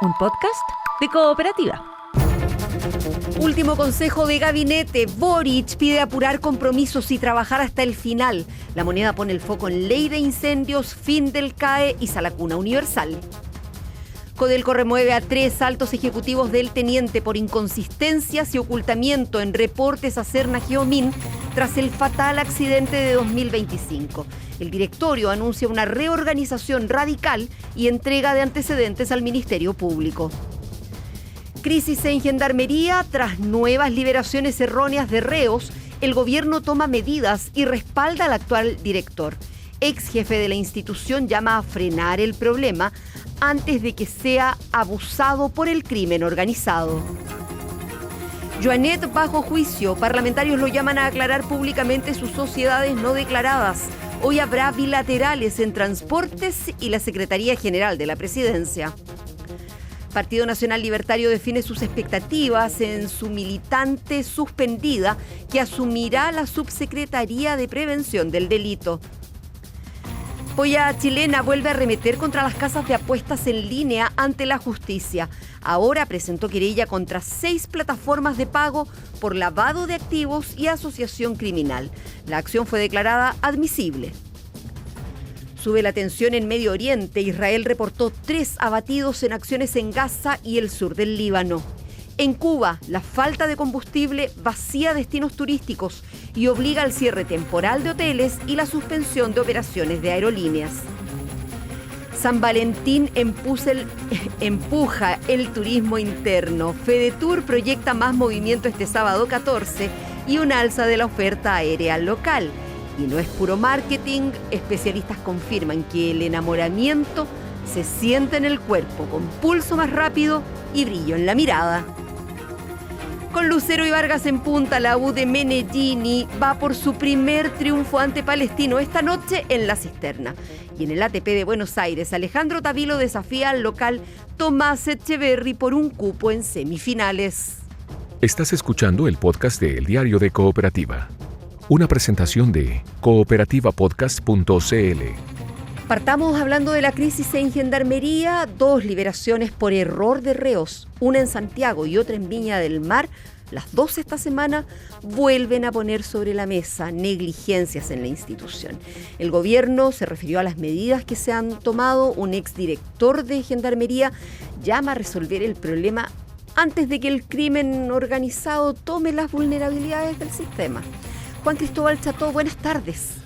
un podcast de Cooperativa. Último consejo de gabinete. Boric pide apurar compromisos y trabajar hasta el final. La Moneda pone el foco en ley de incendios, fin del CAE y salacuna universal. Codelco remueve a 3 altos ejecutivos del teniente por inconsistencias y ocultamiento en reportes a Serna Geomin tras el fatal accidente de 2025. El directorio anuncia una reorganización radical y entrega de antecedentes al Ministerio Público. Crisis en Gendarmería. Tras nuevas liberaciones erróneas de reos, el gobierno toma medidas y respalda al actual director. Ex jefe de la institución llama a frenar el problema antes de que sea abusado por el crimen organizado. Joanet bajo juicio. Parlamentarios lo llaman a aclarar públicamente sus sociedades no declaradas. Hoy habrá bilaterales en Transportes y la Secretaría General de la Presidencia. Partido Nacional Libertario define sus expectativas en su militante suspendida que asumirá la Subsecretaría de Prevención del Delito. Polla chilena vuelve a arremeter contra las casas de apuestas en línea ante la justicia. Ahora presentó querella contra 6 plataformas de pago por lavado de activos y asociación criminal. La acción fue declarada admisible. Sube la tensión en Medio Oriente. Israel reportó 3 abatidos en acciones en Gaza y el sur del Líbano. En Cuba, la falta de combustible vacía destinos turísticos y obliga al cierre temporal de hoteles y la suspensión de operaciones de aerolíneas. San Valentín empuja el turismo interno. Fedetur proyecta más movimiento este sábado 14 y un alza de la oferta aérea local. Y no es puro marketing, especialistas confirman que el enamoramiento se siente en el cuerpo, con pulso más rápido y brillo en la mirada. Con Lucero y Vargas en punta, la U de Meneghini va por su primer triunfo ante Palestino esta noche en La Cisterna. Y en el ATP de Buenos Aires, Alejandro Tavilo desafía al local Tomás Echeverry por un cupo en semifinales. Estás escuchando el podcast de El Diario de Cooperativa. Una presentación de cooperativapodcast.cl. Partamos hablando de la crisis en Gendarmería. 2 liberaciones por error de reos, una en Santiago y otra en Viña del Mar. Las 2 esta semana vuelven a poner sobre la mesa negligencias en la institución. El gobierno se refirió a las medidas que se han tomado. Un exdirector de Gendarmería llama a resolver el problema antes de que el crimen organizado tome las vulnerabilidades del sistema. Juan Cristóbal Cható, buenas tardes.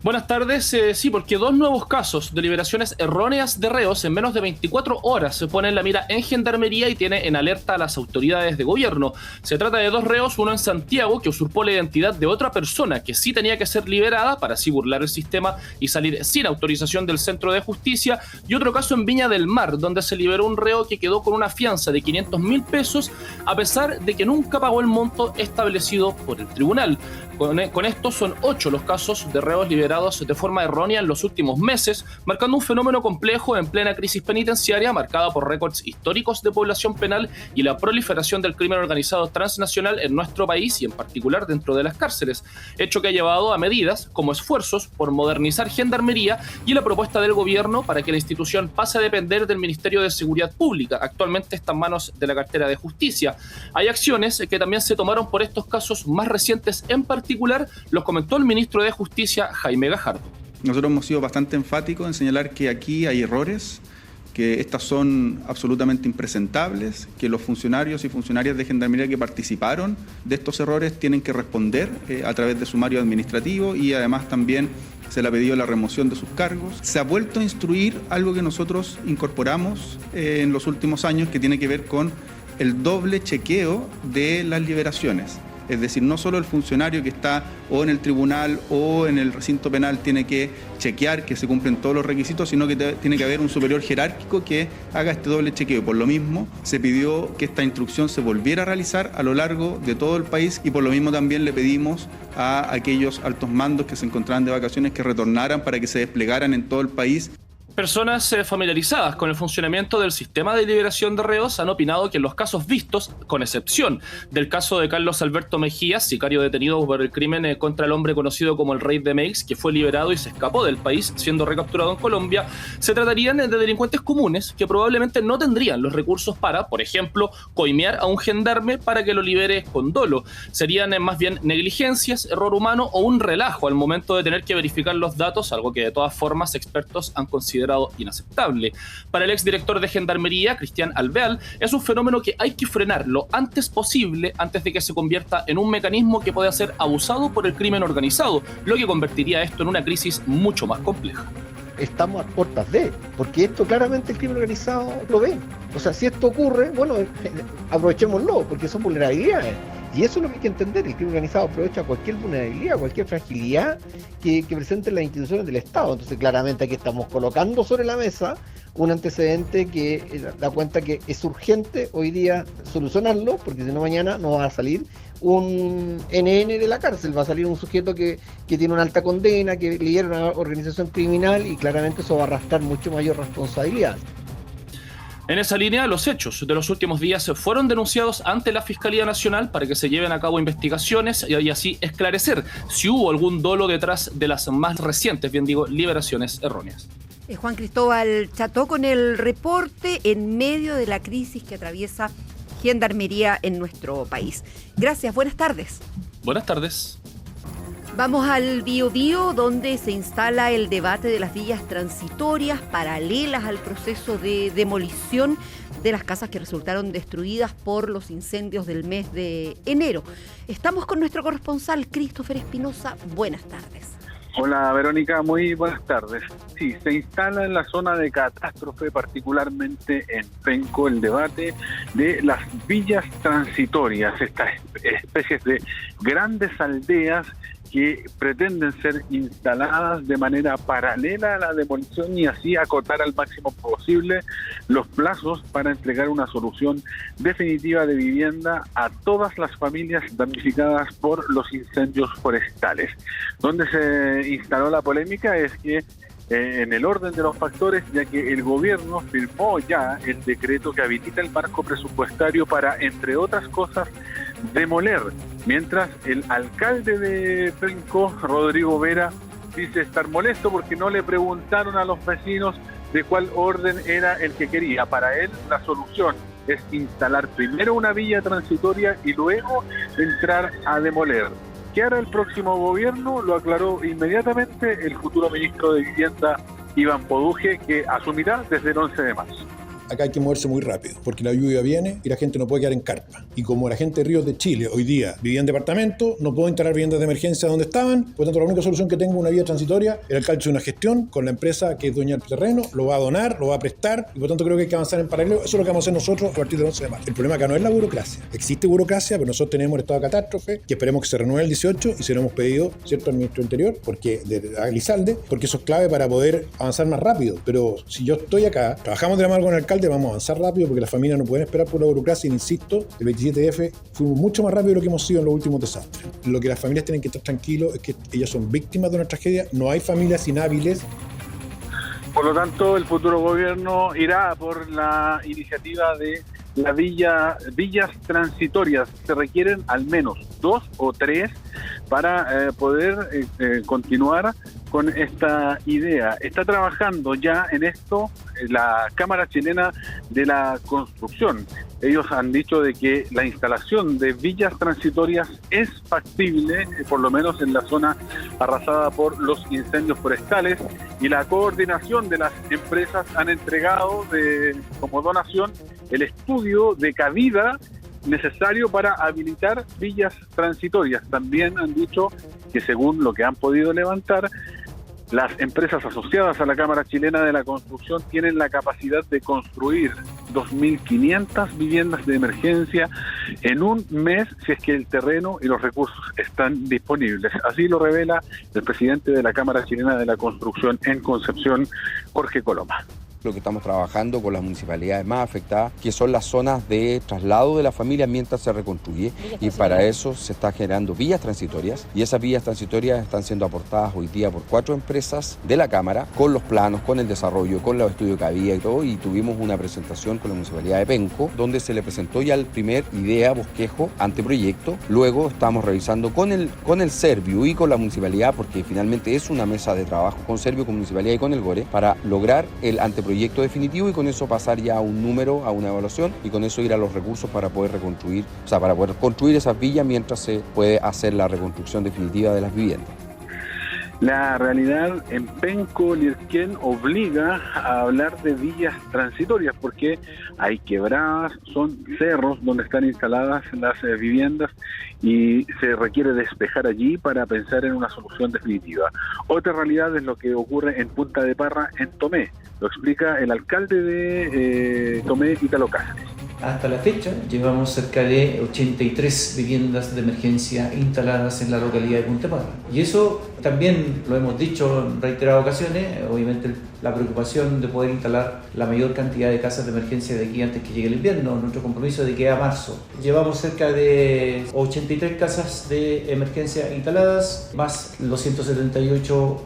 Buenas tardes. Sí, porque 2 nuevos casos de liberaciones erróneas de reos en menos de 24 horas se ponen la mira en Gendarmería y tiene en alerta a las autoridades de gobierno. Se trata de 2 reos, uno en Santiago que usurpó la identidad de otra persona que sí tenía que ser liberada para así burlar el sistema y salir sin autorización del Centro de Justicia, y otro caso en Viña del Mar, donde se liberó un reo que quedó con una fianza de 500.000 pesos a pesar de que nunca pagó el monto establecido por el tribunal. Con esto son 8 los casos de reos liberados de forma errónea en los últimos meses, marcando un fenómeno complejo en plena crisis penitenciaria marcada por récords históricos de población penal y la proliferación del crimen organizado transnacional en nuestro país y en particular dentro de las cárceles, hecho que ha llevado a medidas como esfuerzos por modernizar Gendarmería y la propuesta del gobierno para que la institución pase a depender del Ministerio de Seguridad Pública. Actualmente está en manos de la cartera de Justicia. Hay acciones que también se tomaron por estos casos más recientes, en particular los comentó el ministro de Justicia, Jaime Gajardo. Nosotros hemos sido bastante enfáticos en señalar que aquí hay errores, que estas son absolutamente impresentables, que los funcionarios y funcionarias de Gendarmería que participaron de estos errores tienen que responder a través de sumario administrativo, y además también se le ha pedido la remoción de sus cargos. Se ha vuelto a instruir algo que nosotros incorporamos en los últimos años, que tiene que ver con el doble chequeo de las liberaciones. Es decir, no solo el funcionario que está o en el tribunal o en el recinto penal tiene que chequear que se cumplen todos los requisitos, sino que tiene que haber un superior jerárquico que haga este doble chequeo. Por lo mismo, se pidió que esta instrucción se volviera a realizar a lo largo de todo el país, y por lo mismo también le pedimos a aquellos altos mandos que se encontraban de vacaciones que retornaran para que se desplegaran en todo el país. Personas familiarizadas con el funcionamiento del sistema de liberación de reos han opinado que en los casos vistos, con excepción del caso de Carlos Alberto Mejías, sicario detenido por el crimen contra el hombre conocido como el Rey de Meix, que fue liberado y se escapó del país siendo recapturado en Colombia, se tratarían de delincuentes comunes que probablemente no tendrían los recursos para, por ejemplo, coimear a un gendarme para que lo libere con dolo. Serían más bien negligencias, error humano o un relajo al momento de tener que verificar los datos, algo que de todas formas expertos han considerado inaceptable. Para el exdirector de Gendarmería, Cristian Alvear, es un fenómeno que hay que frenar lo antes posible, antes de que se convierta en un mecanismo que pueda ser abusado por el crimen organizado, lo que convertiría esto en una crisis mucho más compleja. Estamos a puertas de, porque esto claramente el crimen organizado lo ve. O sea, si esto ocurre, bueno, aprovechémoslo, porque son vulnerabilidades. Y eso es lo que hay que entender, el crimen organizado aprovecha cualquier vulnerabilidad, cualquier fragilidad que presenten las instituciones del Estado. Entonces, claramente aquí estamos colocando sobre la mesa un antecedente que da cuenta que es urgente hoy día solucionarlo, porque si no mañana no va a salir un NN de la cárcel, va a salir un sujeto que tiene una alta condena, que lidera una organización criminal, y claramente eso va a arrastrar mucho mayor responsabilidad. En esa línea, los hechos de los últimos días fueron denunciados ante la Fiscalía Nacional para que se lleven a cabo investigaciones y así esclarecer si hubo algún dolo detrás de las más recientes, liberaciones erróneas. Juan Cristóbal Cható con el reporte en medio de la crisis que atraviesa Gendarmería en nuestro país. Gracias, buenas tardes. Buenas tardes. Vamos al Biobío, donde se instala el debate de las villas transitorias paralelas al proceso de demolición de las casas que resultaron destruidas por los incendios del mes de enero. Estamos con nuestro corresponsal Christopher Espinosa. Buenas tardes. Hola Verónica, muy buenas tardes. Sí, se instala en la zona de catástrofe, particularmente en Penco, el debate de las villas transitorias, estas especies de grandes aldeas que pretenden ser instaladas de manera paralela a la demolición y así acotar al máximo posible los plazos para entregar una solución definitiva de vivienda a todas las familias damnificadas por los incendios forestales. Donde se instaló la polémica es que en el orden de los factores, ya que el gobierno firmó ya el decreto que habilita el marco presupuestario para, entre otras cosas, demoler, mientras el alcalde de Penco, Rodrigo Vera, dice estar molesto porque no le preguntaron a los vecinos de cuál orden era el que quería. Para él la solución es instalar primero una villa transitoria y luego entrar a demoler. ¿Qué hará el próximo gobierno? Lo aclaró inmediatamente el futuro ministro de Vivienda, Iván Poduje, que asumirá desde el 11 de marzo. Acá hay que moverse muy rápido, porque la lluvia viene y la gente no puede quedar en carpa. Y como la gente de Ríos de Chile hoy día vivía en departamento, no puedo instalar viviendas de emergencia donde estaban, por lo tanto la única solución que tengo es una vía transitoria. El alcalde hace una gestión con la empresa que es dueña del terreno, lo va a donar, lo va a prestar, y por lo tanto creo que hay que avanzar en paralelo. Eso es lo que vamos a hacer nosotros a partir del 11 de marzo. El problema acá no es la burocracia. Existe burocracia, pero nosotros tenemos el estado de catástrofe, que esperemos que se renueve el 18, y se lo hemos pedido, ¿cierto?, al ministro del Interior, porque a Elizalde, porque eso es clave para poder avanzar más rápido. Pero si yo estoy acá, trabajamos de la mano con el alcalde, vamos a avanzar rápido, porque las familias no pueden esperar por la burocracia. Y insisto, el 27F fuimos mucho más rápido de lo que hemos sido en los últimos desastres. Lo que las familias tienen que estar tranquilos es que ellas son víctimas de una tragedia, no hay familias inhábiles. Por lo tanto, el futuro gobierno irá por la iniciativa de la villas transitorias. Se requieren al menos 2 o 3 para poder continuar con esta idea. Está trabajando ya en esto la Cámara Chilena de la Construcción. Ellos han dicho de que la instalación de villas transitorias es factible, por lo menos en la zona arrasada por los incendios forestales, y la coordinación de las empresas han entregado como donación el estudio de cabida necesario para habilitar villas transitorias. También han dicho que, según lo que han podido levantar, las empresas asociadas a la Cámara Chilena de la Construcción tienen la capacidad de construir 2.500 viviendas de emergencia en un mes, si es que el terreno y los recursos están disponibles. Así lo revela el presidente de la Cámara Chilena de la Construcción en Concepción, Jorge Coloma. Lo que estamos trabajando con las municipalidades más afectadas, que son las zonas de traslado de la familia mientras se reconstruye, y para eso se está generando vías transitorias, y esas vías transitorias están siendo aportadas hoy día por 4 empresas de la Cámara, con los planos, con el desarrollo, con los estudios que había y todo, y tuvimos una presentación con la municipalidad de Penco, donde se le presentó ya el primer idea, bosquejo, anteproyecto. Luego estamos revisando con el Serviu y con la municipalidad, porque finalmente es una mesa de trabajo con Serviu, con municipalidad y con el GORE, para lograr el anteproyecto definitivo y con eso pasar ya a un número, a una evaluación, y con eso ir a los recursos para poder reconstruir, para poder construir esas villas mientras se puede hacer la reconstrucción definitiva de las viviendas. La realidad en Penco, Lierquén, obliga a hablar de villas transitorias porque hay quebradas, son cerros donde están instaladas las viviendas y se requiere despejar allí para pensar en una solución definitiva. Otra realidad es lo que ocurre en Punta de Parra, en Tomé. Lo explica el alcalde de Tomé, Ítalo Cáceres. Hasta la fecha llevamos cerca de 83 viviendas de emergencia instaladas en la localidad de Punta Parra. Y eso también lo hemos dicho en reiteradas ocasiones, obviamente la preocupación de poder instalar la mayor cantidad de casas de emergencia de aquí antes que llegue el invierno, nuestro compromiso de que a marzo. Llevamos cerca de 83 casas de emergencia instaladas, más los 178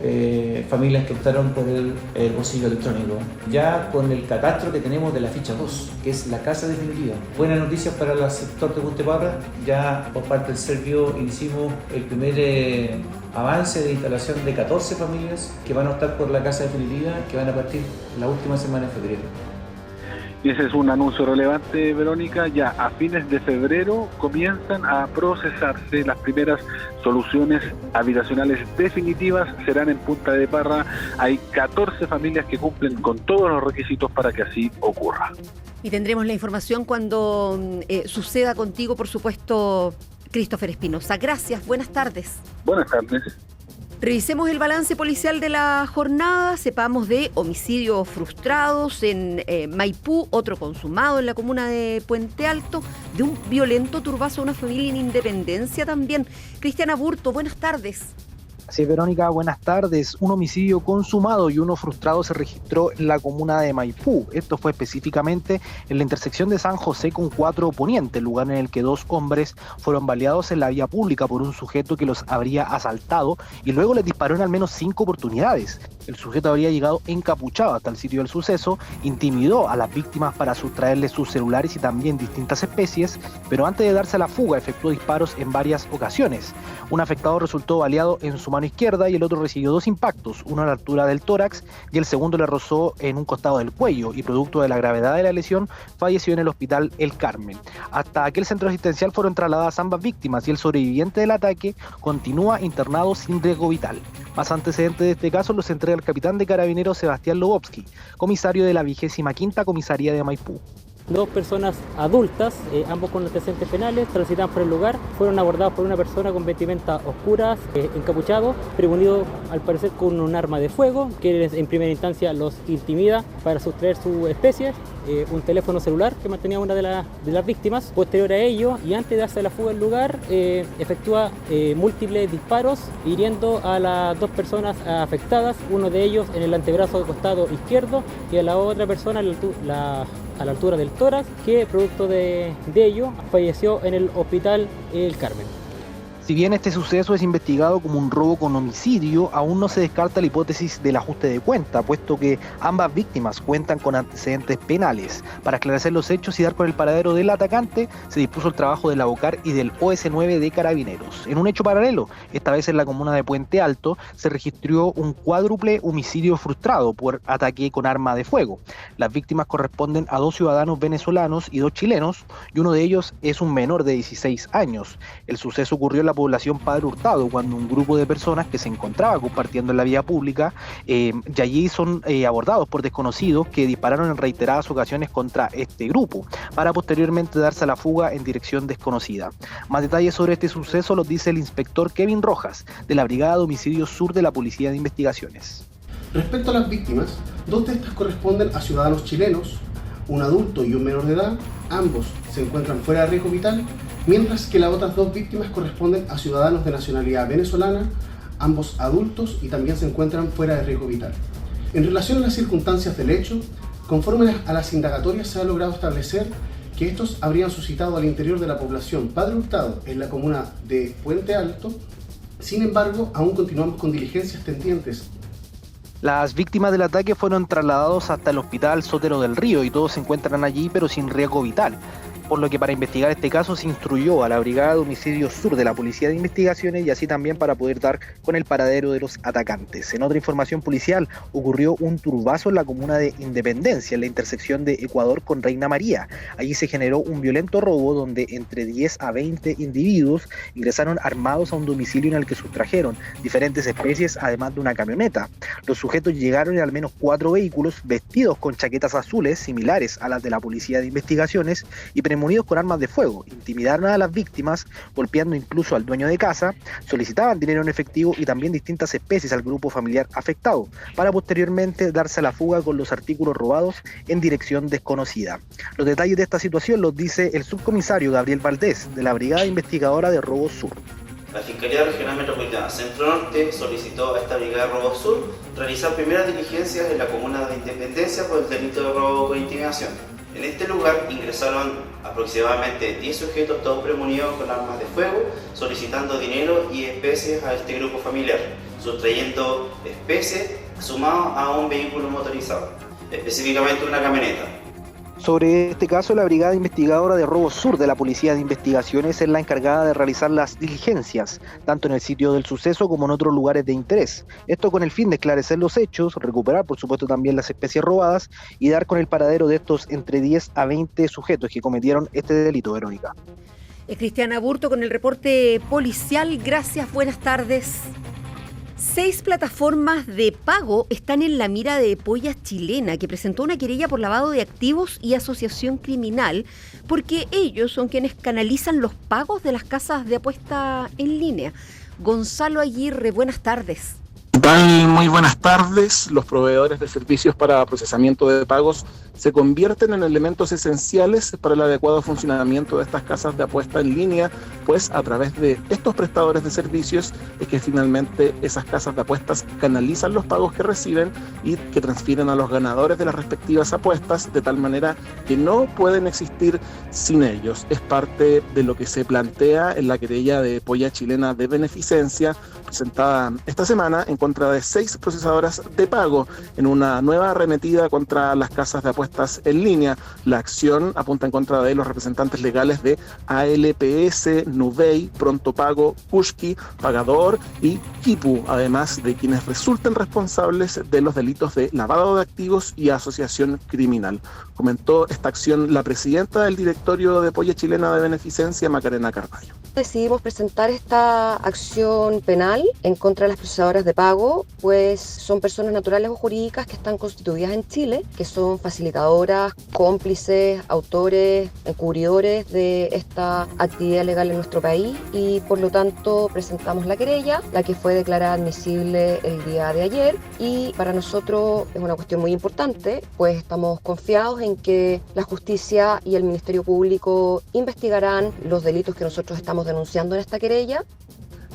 familias que optaron por el bolsillo electrónico. Ya con el catastro que tenemos de la ficha 2, que es la casa definitiva. Buenas noticias para el sector de Punta Parra, ya por parte del Servio hicimos el primer avance de instalación de 14 familias que van a optar por la casa definitiva, que van a partir la última semana de febrero. Ese es un anuncio relevante, Verónica. Ya a fines de febrero comienzan a procesarse las primeras soluciones habitacionales definitivas. Serán en Punta de Parra. Hay 14 familias que cumplen con todos los requisitos para que así ocurra. Y tendremos la información cuando suceda contigo, por supuesto, Christopher Espinosa. Gracias, buenas tardes. Buenas tardes. Revisemos el balance policial de la jornada, sepamos de homicidios frustrados en Maipú, otro consumado en la comuna de Puente Alto, de un violento turbazo a una familia en Independencia también. Cristiana Burto, buenas tardes. Sí, Verónica, buenas tardes. Un homicidio consumado y uno frustrado se registró en la comuna de Maipú. Esto fue específicamente en la intersección de San José con 4 Poniente, lugar en el que 2 hombres fueron baleados en la vía pública por un sujeto que los habría asaltado y luego les disparó en al menos 5 oportunidades. El sujeto habría llegado encapuchado hasta el sitio del suceso, intimidó a las víctimas para sustraerles sus celulares y también distintas especies, pero antes de darse a la fuga efectuó disparos en varias ocasiones. Un afectado resultó baleado en su mano izquierda y el otro recibió 2 impactos, uno a la altura del tórax y el segundo le rozó en un costado del cuello y producto de la gravedad de la lesión falleció en el hospital El Carmen. Hasta aquel centro asistencial fueron trasladadas ambas víctimas y el sobreviviente del ataque continúa internado sin riesgo vital. Más antecedentes de este caso los entrega el capitán de Carabineros Sebastián Lobovsky, comisario de la 25ª Comisaría de Maipú. 2 personas adultas, ambos con antecedentes penales, transitaban por el lugar, fueron abordados por una persona con vestimenta oscuras, encapuchado, prevenido al parecer con un arma de fuego, que en primera instancia los intimida para sustraer sus especies, un teléfono celular que mantenía una de las víctimas. Posterior a ello, y antes de darse la fuga del lugar, efectúa múltiples disparos, hiriendo a las 2 personas afectadas, uno de ellos en el antebrazo del costado izquierdo y a la otra persona a la altura del tórax, que producto de ello falleció en el hospital El Carmen. Si bien este suceso es investigado como un robo con homicidio, aún no se descarta la hipótesis del ajuste de cuenta, puesto que ambas víctimas cuentan con antecedentes penales. Para esclarecer los hechos y dar con el paradero del atacante, se dispuso el trabajo del ABOCAR y del OS9 de Carabineros. En un hecho paralelo, esta vez en la comuna de Puente Alto, se registró un cuádruple homicidio frustrado por ataque con arma de fuego. Las víctimas corresponden a 2 ciudadanos venezolanos y 2 chilenos, y uno de ellos es un menor de 16 años. El suceso ocurrió en la población Padre Hurtado, cuando un grupo de personas que se encontraba compartiendo en la vía pública y allí son abordados por desconocidos que dispararon en reiteradas ocasiones contra este grupo, para posteriormente darse a la fuga en dirección desconocida. Más detalles sobre este suceso los dice el inspector Kevin Rojas, de la Brigada de Homicidios Sur de la Policía de Investigaciones. Respecto a las víctimas, 2 de estas corresponden a ciudadanos chilenos, un adulto y un menor de edad, ambos se encuentran fuera de riesgo vital, mientras que las otras 2 víctimas corresponden a ciudadanos de nacionalidad venezolana, ambos adultos y también se encuentran fuera de riesgo vital. En relación a las circunstancias del hecho, Conforme a las indagatorias se ha logrado establecer que estos habrían suscitado al interior de la población Padre Hurtado en la comuna de Puente Alto. Sin embargo, aún continuamos con diligencias pendientes. Las víctimas del ataque fueron trasladados hasta el hospital Sotero del Río y todos se encuentran allí pero sin riesgo vital, por lo que para investigar este caso se instruyó a la Brigada de Homicidios Sur de la Policía de Investigaciones y así también para poder dar con el paradero de los atacantes. En otra información policial, ocurrió un turbazo en la comuna de Independencia, en la intersección de Ecuador con Reina María. Allí se generó un violento robo donde entre 10 a 20 individuos ingresaron armados a un domicilio en el que sustrajeron diferentes especies, además de una camioneta. Los sujetos llegaron en al menos 4 vehículos vestidos con chaquetas azules similares a las de la Policía de Investigaciones y premonidos con armas de fuego. Intimidaron a las víctimas, golpeando incluso al dueño de casa, solicitaban dinero en efectivo y también distintas especies al grupo familiar afectado, para posteriormente darse a la fuga con los artículos robados en dirección desconocida. Los detalles de esta situación los dice el subcomisario Gabriel Valdés, de la Brigada Investigadora de Robo Sur. La Fiscalía Regional Metropolitana Centro Norte solicitó a esta Brigada de Robo Sur realizar primeras diligencias en la comuna de Independencia por el delito de robo con intimidación. En este lugar ingresaron aproximadamente 10 sujetos, todos premonidos con armas de fuego, solicitando dinero y especies a este grupo familiar, sustrayendo especies sumados a un vehículo motorizado, específicamente una camioneta. Sobre este caso, la Brigada Investigadora de Robo Sur de la Policía de Investigaciones es la encargada de realizar las diligencias, tanto en el sitio del suceso como en otros lugares de interés. Esto con el fin de esclarecer los hechos, recuperar por supuesto también las especies robadas y dar con el paradero de estos entre 10 a 20 sujetos que cometieron este delito, Verónica. Cristiana Burto con el reporte policial. Gracias, buenas tardes. 6 plataformas de pago están en la mira de Polla Chilena, que presentó una querella por lavado de activos y asociación criminal, porque ellos son quienes canalizan los pagos de las casas de apuesta en línea. Gonzalo Aguirre, buenas tardes. ¿Qué tal? Muy buenas tardes. Los proveedores de servicios para procesamiento de pagos se convierten en elementos esenciales para el adecuado funcionamiento de estas casas de apuesta en línea, pues a través de estos prestadores de servicios es que finalmente esas casas de apuestas canalizan los pagos que reciben y que transfieren a los ganadores de las respectivas apuestas, de tal manera que no pueden existir sin ellos. Es parte de lo que se plantea en la querella de Polla Chilena de beneficencia presentada esta semana en contra de 6 procesadoras de pago en una nueva arremetida contra las casas de apuestas en línea. La acción apunta en contra de los representantes legales de ALPS, Nuvei, Pronto Pago, Kushki, Pagador y Kipu, además de quienes resulten responsables de los delitos de lavado de activos y asociación criminal. Comentó esta acción la presidenta del directorio de Polla Chilena de Beneficencia, Macarena Carballo. Decidimos presentar esta acción penal en contra de las procesadoras de pago, pues son personas naturales o jurídicas que están constituidas en Chile, que son facilitadoras, cómplices, autores, encubridores de esta actividad legal en nuestro país y por lo tanto presentamos la querella, la que fue declarada admisible el día de ayer y para nosotros es una cuestión muy importante, pues estamos confiados en que la justicia y el Ministerio Público investigarán los delitos que nosotros estamos denunciando en esta querella.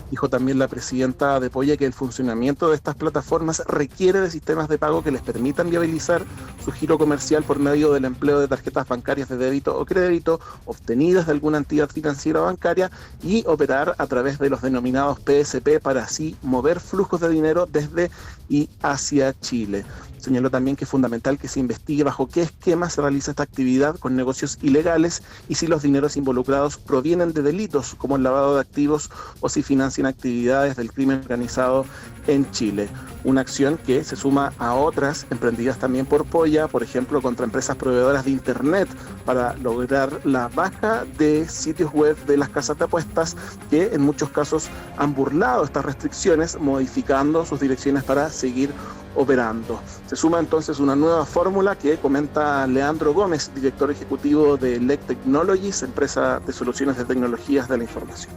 Dijo también la presidenta de Polla que el funcionamiento de estas plataformas requiere de sistemas de pago que les permitan viabilizar su giro comercial por medio del empleo de tarjetas bancarias de débito o crédito obtenidas de alguna entidad financiera o bancaria y operar a través de los denominados PSP para así mover flujos de dinero desde y hacia Chile. Señaló también que es fundamental que se investigue bajo qué esquema se realiza esta actividad con negocios ilegales y si los dineros involucrados provienen de delitos como el lavado de activos o si financian actividades del crimen organizado en Chile. Una acción que se suma a otras emprendidas también por Polla, por ejemplo, contra empresas proveedoras de Internet para lograr la baja de sitios web de las casas de apuestas que en muchos casos han burlado estas restricciones, modificando sus direcciones para seguir operando. Se suma entonces una nueva fórmula que comenta Leandro Gómez, director ejecutivo de LEC Technologies, empresa de soluciones de tecnologías de la información.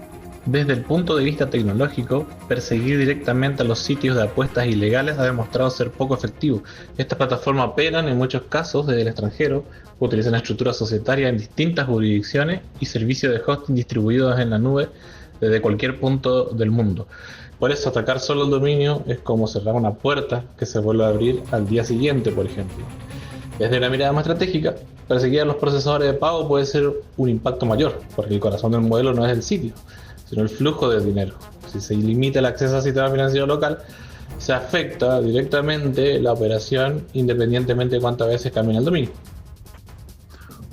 Desde el punto de vista tecnológico, perseguir directamente a los sitios de apuestas ilegales ha demostrado ser poco efectivo. Estas plataformas operan en muchos casos desde el extranjero, utilizan estructuras societarias en distintas jurisdicciones y servicios de hosting distribuidos en la nube desde cualquier punto del mundo. Por eso atacar solo el dominio es como cerrar una puerta que se vuelve a abrir al día siguiente, por ejemplo. Desde una mirada más estratégica, perseguir a los procesadores de pago puede ser un impacto mayor, porque el corazón del modelo no es el sitio, sino el flujo de dinero. Si se limita el acceso al sistema financiero local, se afecta directamente la operación independientemente de cuántas veces cambie el dominio.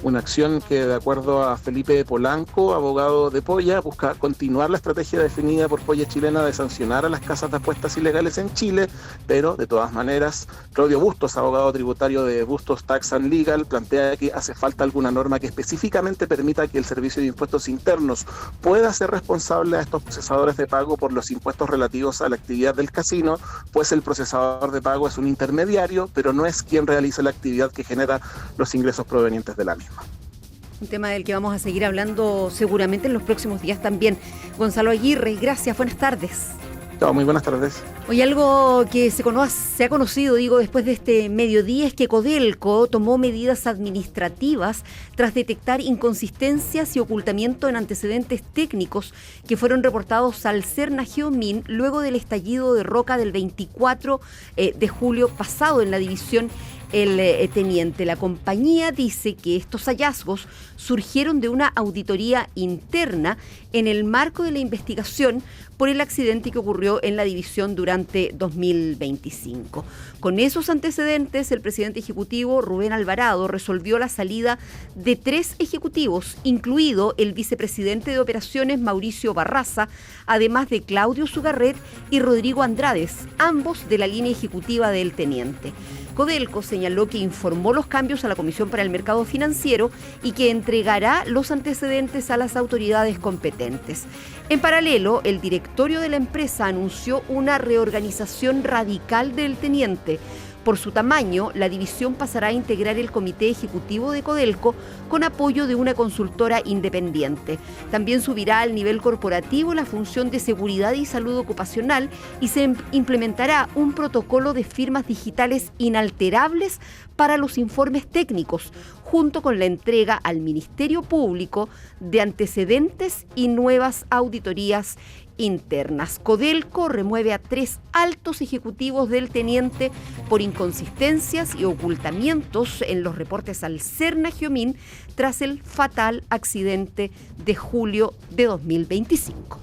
Una acción que, de acuerdo a Felipe Polanco, abogado de Polla, busca continuar la estrategia definida por Polla Chilena de sancionar a las casas de apuestas ilegales en Chile, pero de todas maneras, Claudio Bustos, abogado tributario de Bustos Tax and Legal, plantea que hace falta alguna norma que específicamente permita que el Servicio de Impuestos Internos pueda ser responsable a estos procesadores de pago por los impuestos relativos a la actividad del casino, pues el procesador de pago es un intermediario, pero no es quien realiza la actividad que genera los ingresos provenientes de la misma. Un tema del que vamos a seguir hablando seguramente en los próximos días también. Gonzalo Aguirre, gracias, buenas tardes. Chao, muy buenas tardes. Hoy algo que se ha conocido, después de este mediodía, es que Codelco tomó medidas administrativas tras detectar inconsistencias y ocultamiento en antecedentes técnicos que fueron reportados al Cernageomin luego del estallido de roca del 24 de julio pasado en la división El Teniente. La compañía dice que estos hallazgos surgieron de una auditoría interna en el marco de la investigación por el accidente que ocurrió en la división durante 2025. Con esos antecedentes, el presidente ejecutivo Rubén Alvarado resolvió la salida de 3 ejecutivos, incluido el vicepresidente de operaciones Mauricio Barraza, además de Claudio Zugarret y Rodrigo Andrades, ambos de la línea ejecutiva del Teniente. Codelco señaló que informó los cambios a la Comisión para el Mercado Financiero y que entregará los antecedentes a las autoridades competentes. En paralelo, el directorio de la empresa anunció una reorganización radical del Teniente. Por su tamaño, la división pasará a integrar el comité ejecutivo de Codelco con apoyo de una consultora independiente. También subirá al nivel corporativo la función de seguridad y salud ocupacional y se implementará un protocolo de firmas digitales inalterables para los informes técnicos, junto con la entrega al Ministerio Público de antecedentes y nuevas auditorías internas. Codelco remueve a 3 altos ejecutivos del Teniente por inconsistencias y ocultamientos en los reportes al Cernageomin tras el fatal accidente de julio de 2025.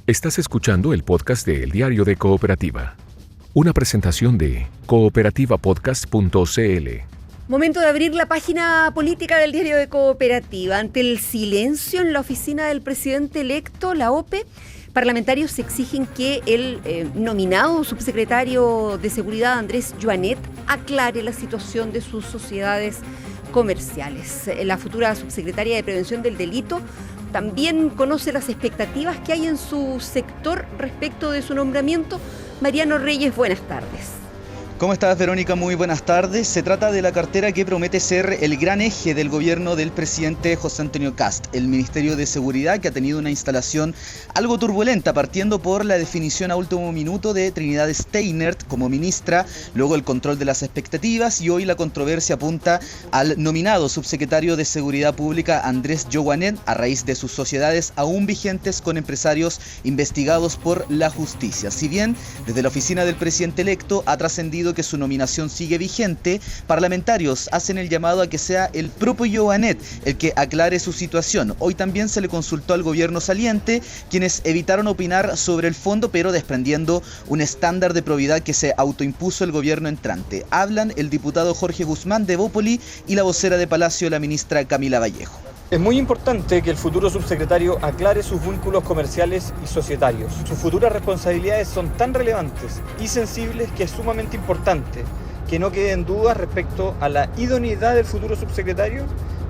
Estás escuchando el podcast de El Diario de Cooperativa, una presentación de cooperativapodcast.cl. Momento de abrir la página política del Diario de Cooperativa. Ante el silencio en la oficina del presidente electo, la OPE, parlamentarios exigen que el nominado subsecretario de Seguridad, Andrés Joanet, aclare la situación de sus sociedades comerciales. La futura subsecretaria de Prevención del Delito también conoce las expectativas que hay en su sector respecto de su nombramiento. Mariano Reyes, buenas tardes. ¿Cómo estás, Verónica? Muy buenas tardes. Se trata de la cartera que promete ser el gran eje del gobierno del presidente José Antonio Kast, el Ministerio de Seguridad, que ha tenido una instalación algo turbulenta, partiendo por la definición a último minuto de Trinidad Steinert como ministra, luego el control de las expectativas y hoy la controversia apunta al nominado subsecretario de Seguridad Pública Andrés Joanet, a raíz de sus sociedades aún vigentes con empresarios investigados por la justicia. Si bien desde la oficina del presidente electo ha trascendido que su nominación sigue vigente, parlamentarios hacen el llamado a que sea el propio Joanet el que aclare su situación. Hoy también se le consultó al gobierno saliente, quienes evitaron opinar sobre el fondo, pero desprendiendo un estándar de probidad que se autoimpuso el gobierno entrante. Hablan el diputado Jorge Guzmán de Bópoli y la vocera de Palacio, la ministra Camila Vallejo. Es muy importante que el futuro subsecretario aclare sus vínculos comerciales y societarios. Sus futuras responsabilidades son tan relevantes y sensibles que es sumamente importante que no queden dudas respecto a la idoneidad del futuro subsecretario,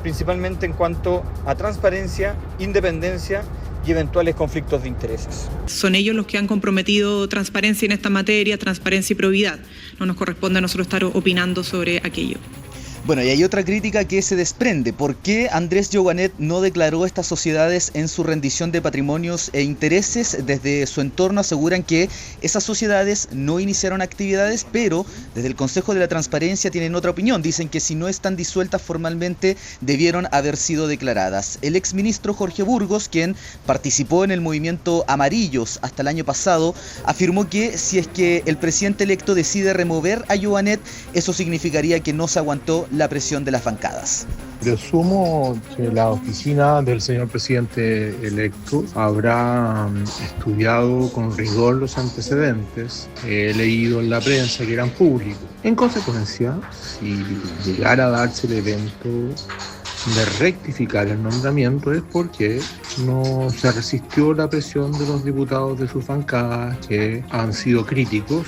principalmente en cuanto a transparencia, independencia y eventuales conflictos de intereses. Son ellos los que han comprometido transparencia en esta materia, transparencia y probidad. No nos corresponde a nosotros estar opinando sobre aquello. Bueno, y hay otra crítica que se desprende. ¿Por qué Andrés Joanet no declaró estas sociedades en su rendición de patrimonios e intereses? Desde su entorno aseguran que esas sociedades no iniciaron actividades, pero desde el Consejo de la Transparencia tienen otra opinión. Dicen que si no están disueltas formalmente, debieron haber sido declaradas. El exministro Jorge Burgos, quien participó en el movimiento Amarillos hasta el año pasado, afirmó que si es que el presidente electo decide remover a Joanet, eso significaría que no se aguantó la presión de las bancadas. Presumo que la oficina del señor presidente electo habrá estudiado con rigor los antecedentes. He leído en la prensa que eran públicos. En consecuencia, si llegara a darse el evento de rectificar el nombramiento, es porque no se resistió la presión de los diputados de sus bancadas, que han sido críticos.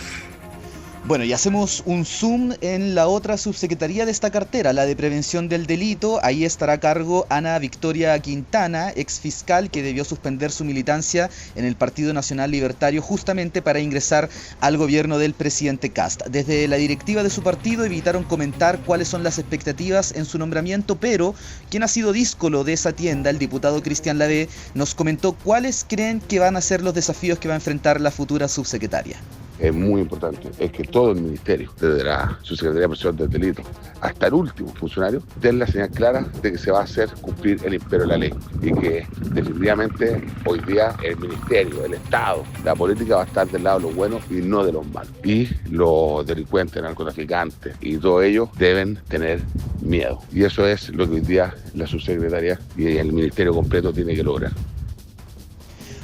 Bueno, y hacemos un zoom en la otra subsecretaría de esta cartera, la de Prevención del Delito. Ahí estará a cargo Ana Victoria Quintana, exfiscal que debió suspender su militancia en el Partido Nacional Libertario justamente para ingresar al gobierno del presidente Kast. Desde la directiva de su partido evitaron comentar cuáles son las expectativas en su nombramiento, pero quien ha sido díscolo de esa tienda, el diputado Cristian Lavé, nos comentó cuáles creen que van a ser los desafíos que va a enfrentar la futura subsecretaria. Es muy importante, es que todo el ministerio, desde la Subsecretaría de Prevención del Delito hasta el último funcionario, den la señal clara de que se va a hacer cumplir el imperio de la ley y que definitivamente hoy día el ministerio, el Estado, la política va a estar del lado de los buenos y no de los malos. Y los delincuentes, narcotraficantes y todos ellos deben tener miedo. Y eso es lo que hoy día la Subsecretaría y el ministerio completo tiene que lograr.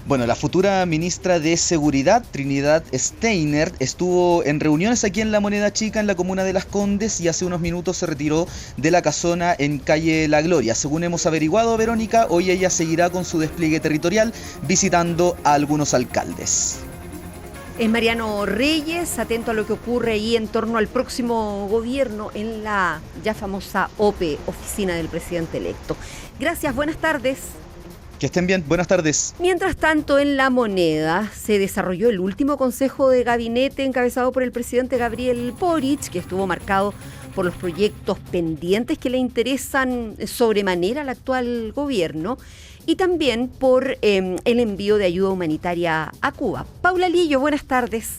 Bueno, la futura ministra de Seguridad, Trinidad Steiner, estuvo en reuniones aquí en La Moneda Chica, en la comuna de Las Condes, y hace unos minutos se retiró de la casona en calle La Gloria. Según hemos averiguado, Verónica, hoy ella seguirá con su despliegue territorial visitando a algunos alcaldes. Es Mariano Reyes, atento a lo que ocurre ahí en torno al próximo gobierno en la ya famosa OPE, Oficina del Presidente Electo. Gracias, buenas tardes. Que estén bien, buenas tardes. Mientras tanto, en La Moneda se desarrolló el último consejo de gabinete encabezado por el presidente Gabriel Boric, que estuvo marcado por los proyectos pendientes que le interesan sobremanera al actual gobierno y también por el envío de ayuda humanitaria a Cuba. Paula Lillo, buenas tardes.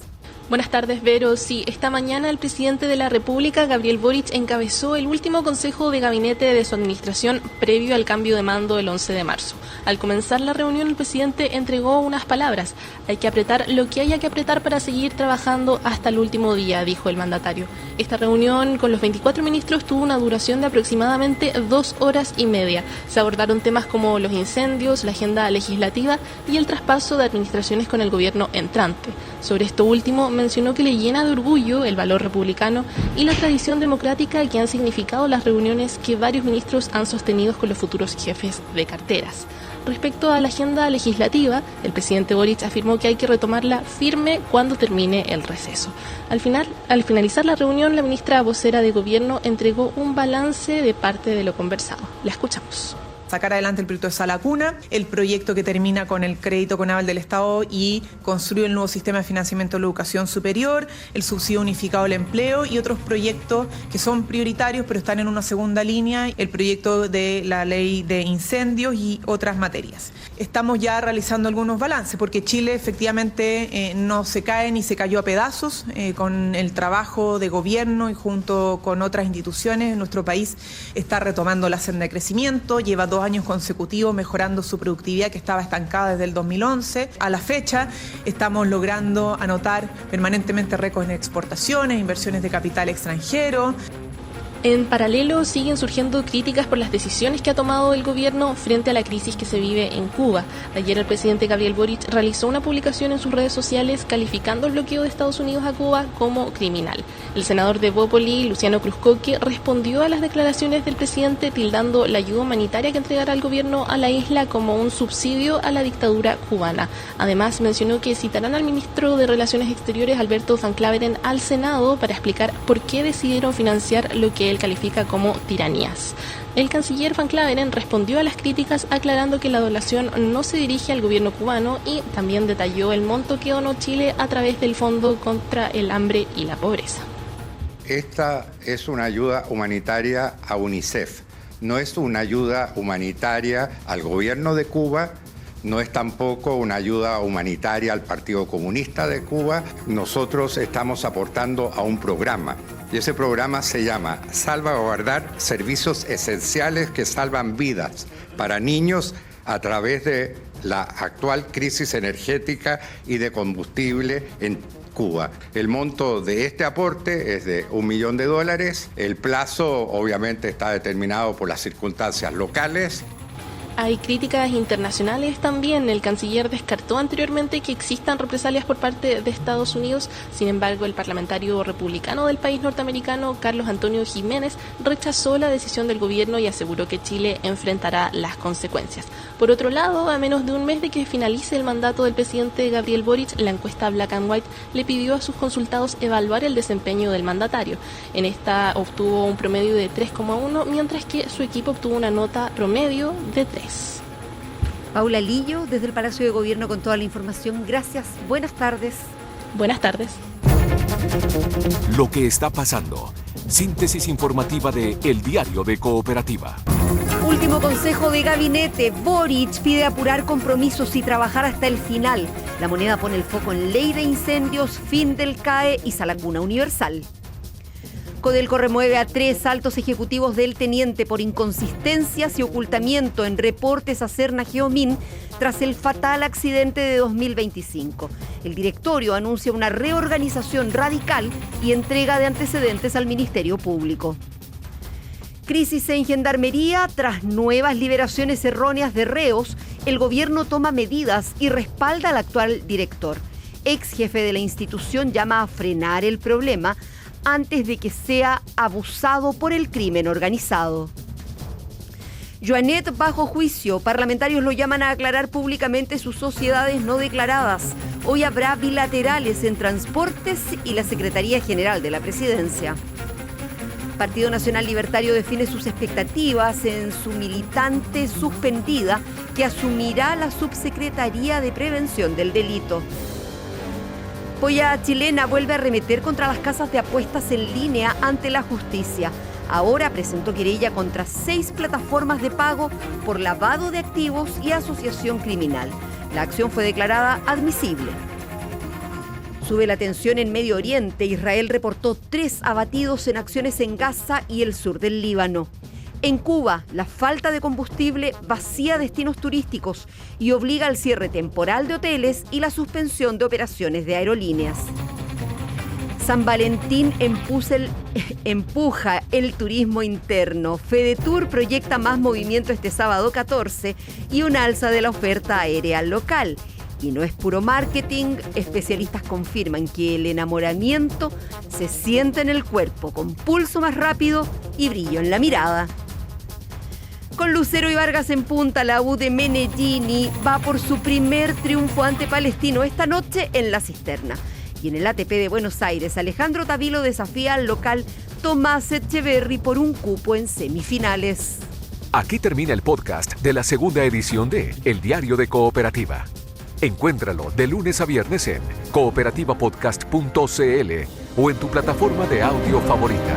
Buenas tardes, Vero. Sí, esta mañana el presidente de la República, Gabriel Boric, encabezó el último consejo de gabinete de su administración previo al cambio de mando el 11 de marzo. Al comenzar la reunión, el presidente entregó unas palabras. Hay que apretar lo que haya que apretar para seguir trabajando hasta el último día, dijo el mandatario. Esta reunión con los 24 ministros tuvo una duración de aproximadamente 2 horas y media. Se abordaron temas como los incendios, la agenda legislativa y el traspaso de administraciones con el gobierno entrante. Sobre esto último, mencionó que le llena de orgullo el valor republicano y la tradición democrática que han significado las reuniones que varios ministros han sostenido con los futuros jefes de carteras. Respecto a la agenda legislativa, el presidente Boric afirmó que hay que retomarla firme cuando termine el receso. Al finalizar la reunión, la ministra vocera de Gobierno entregó un balance de parte de lo conversado. La escuchamos. Sacar adelante el proyecto de Sala Cuna, el proyecto que termina con el crédito con aval del Estado y construye el nuevo sistema de financiamiento de la educación superior, el subsidio unificado al empleo y otros proyectos que son prioritarios pero están en una segunda línea, el proyecto de la ley de incendios y otras materias. Estamos ya realizando algunos balances porque Chile efectivamente no se cae ni se cayó a pedazos con el trabajo de gobierno y junto con otras instituciones. Nuestro país está retomando la senda de crecimiento, lleva 2 años consecutivos mejorando su productividad que estaba estancada desde el 2011. A la fecha estamos logrando anotar permanentemente récords en exportaciones, inversiones de capital extranjero. En paralelo, siguen surgiendo críticas por las decisiones que ha tomado el gobierno frente a la crisis que se vive en Cuba. Ayer el presidente Gabriel Boric realizó una publicación en sus redes sociales calificando el bloqueo de Estados Unidos a Cuba como criminal. El senador de Bópoli, Luciano Cruzcoque, respondió a las declaraciones del presidente tildando la ayuda humanitaria que entregará el gobierno a la isla como un subsidio a la dictadura cubana. Además, mencionó que citarán al ministro de Relaciones Exteriores, Alberto Van Klaveren, al Senado para explicar por qué decidieron financiar lo que él califica como tiranías. El canciller Van Klaveren respondió a las críticas aclarando que la donación no se dirige al gobierno cubano y también detalló el monto que donó Chile a través del Fondo contra el Hambre y la Pobreza. Esta es una ayuda humanitaria a UNICEF, no es una ayuda humanitaria al gobierno de Cuba, no es tampoco una ayuda humanitaria al Partido Comunista de Cuba. Nosotros estamos aportando a un programa y ese programa se llama Salvaguardar Servicios Esenciales que Salvan Vidas para Niños a través de la actual crisis energética y de combustible en Cuba. El monto de este aporte es de $1 millón. El plazo obviamente está determinado por las circunstancias locales. Hay críticas internacionales también. El canciller descartó anteriormente que existan represalias por parte de Estados Unidos. Sin embargo, el parlamentario republicano del país norteamericano, Carlos Antonio Jiménez, rechazó la decisión del gobierno y aseguró que Chile enfrentará las consecuencias. Por otro lado, a menos de un mes de que finalice el mandato del presidente Gabriel Boric, la encuesta Black and White le pidió a sus consultados evaluar el desempeño del mandatario. En esta obtuvo un promedio de 3,1, mientras que su equipo obtuvo una nota promedio de 3. Paula Lillo, desde el Palacio de Gobierno con toda la información. Gracias. Buenas tardes. Buenas tardes. Lo que está pasando. Síntesis informativa de El Diario de Cooperativa. Último consejo de gabinete. Boric pide apurar compromisos y trabajar hasta el final. La Moneda pone el foco en ley de incendios, fin del CAE y Salacuna Universal. Codelco remueve a 3 altos ejecutivos del teniente por inconsistencias y ocultamiento en reportes a Serna Geomin tras el fatal accidente de 2025. El directorio anuncia una reorganización radical y entrega de antecedentes al Ministerio Público. Crisis en Gendarmería. Tras nuevas liberaciones erróneas de reos, el gobierno toma medidas y respalda al actual director. Ex jefe de la institución llama a frenar el problema antes de que sea abusado por el crimen organizado. Joanet bajo juicio. Parlamentarios lo llaman a aclarar públicamente sus sociedades no declaradas. Hoy habrá bilaterales en Transportes y la Secretaría General de la Presidencia. Partido Nacional Libertario define sus expectativas en su militante suspendida que asumirá la Subsecretaría de Prevención del Delito. Polla chilena vuelve a arremeter contra las casas de apuestas en línea ante la justicia. Ahora presentó querella contra 6 plataformas de pago por lavado de activos y asociación criminal. La acción fue declarada admisible. Sube la tensión en Medio Oriente. Israel reportó 3 abatidos en acciones en Gaza y el sur del Líbano. En Cuba, la falta de combustible vacía destinos turísticos y obliga al cierre temporal de hoteles y la suspensión de operaciones de aerolíneas. San Valentín empuja el turismo interno. Fedetur proyecta más movimiento este sábado 14 y un alza de la oferta aérea local. Y no es puro marketing, especialistas confirman que el enamoramiento se siente en el cuerpo, con pulso más rápido y brillo en la mirada. Con Lucero y Vargas en punta, la U de Meneghini va por su primer triunfo ante Palestino esta noche en La Cisterna. Y en el ATP de Buenos Aires, Alejandro Tavilo desafía al local Tomás Echeverry por un cupo en semifinales. Aquí termina el podcast de la segunda edición de El Diario de Cooperativa. Encuéntralo de lunes a viernes en cooperativapodcast.cl o en tu plataforma de audio favorita.